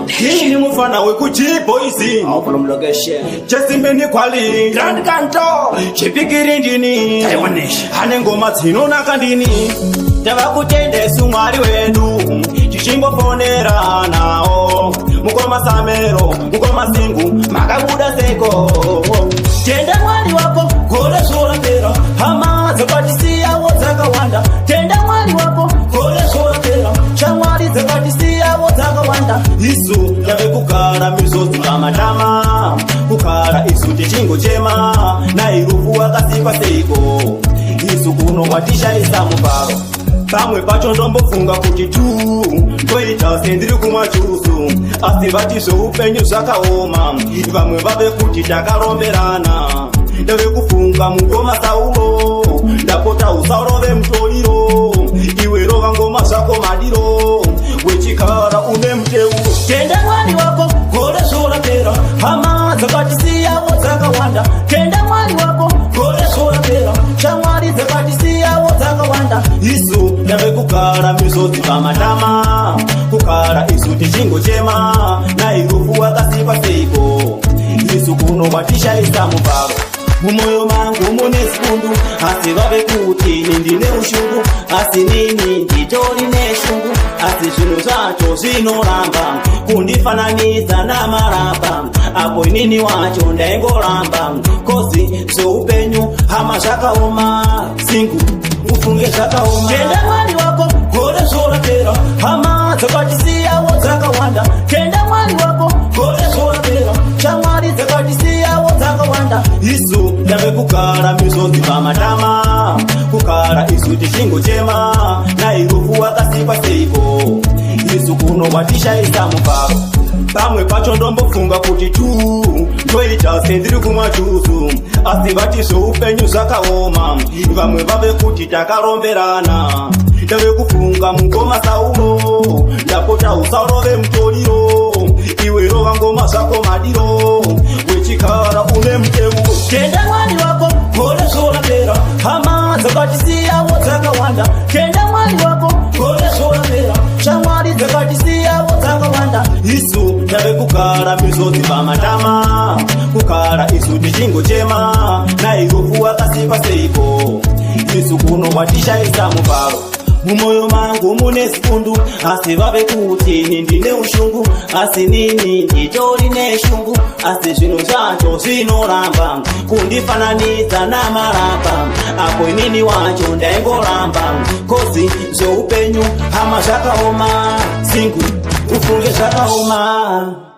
Hini mufana wekuchiboisi chesimbeni kwali Grand Kanto chipikiri ndini ane ngoma dzinonaka ndini tavakutendesa Mwari wedu tichimbofonera nawo mukoma Samero mukoma Singu makabuda seko tenda Mwari wako gore zvorapera hama dzakatisiyawo dzakawanda tenda Mwari wako gore zvorapera shamwari dzakatisiyawo dzakawanda isu yave kugara mizodzi pamatama kugara isu tichingochema nairufu wakasikwa seiko isu kuno kwatishaisa mubharo pamwe pacho ndombofunga kuti tu ndoita sendiri kumachusu asi vati zveupenyu zvakaoma vamwe vave kuti takaromberana ndave kufunga mungoma Saulo ndapota usarove mutoriro iwe rova ngoma zvako madiro wechikara une muteu tenda Mwari wako gore zvorapera hama dzakatisiyawo dzakawanda tenda Mwari wako gore zvorapera shamwari dzakatisiyawo dzakawanda isu ndave kugara mizodzi pamatama kugara isu tichingochema nairufu wakasikwa seiko isu kuno kwatishaisa mubharo mumwoyo mangu mune sikundu asi vave kuti ndine ushungu asi nini nditori neshungu asi zvinhu zvacho zvinoramba kundifananidza namaramba apo inini wacho ndaingoramba kozi zveupenyu hama zvakaoma Singu ufunge zvakaoma tenda Mwari wako gore zvorapera hama dzakatisiyawo dzakawanda tenda Mwari wako gore zvorapera shamwari dzakatisiyawo dzakawanda isu ndave kugara mizodzi pamatama kugara isu tichingochema nairufu wakasikwa seiko isu kuno kwatishaisa mubharo pamwe pacho ndombofunga kuti tu ndoita sendiri kumachusu asi vati zveupenyu zvakaoma vamwe vave kuti takaromberana ndave kufunga mungoma Saulo ndapota usarove mutoriro iwe rova ngoma zvako madiro wechikara une muteu tenda Mwari wako gore zvorapera hama dzakatisiyawo dzakawanda tenda Mwari wako gore zvorapera shamwari dzakatisiyawo dzakawanda isu ndave kugara mizodzi pamatama kugara isu tichingochema nairufu wakasikwa seiko isu kuno kwatishaisa mubharo mumwoyo mangu mune sikundu asi vave kuti ndine ushungu asi nini nditori neshungu asi zvinhu zvacho zvinoramba kundifananidza namaramba apo inini wacho ndaingoramba kozi zveupenyu hama zvakaoma Singu ufunge zvakaoma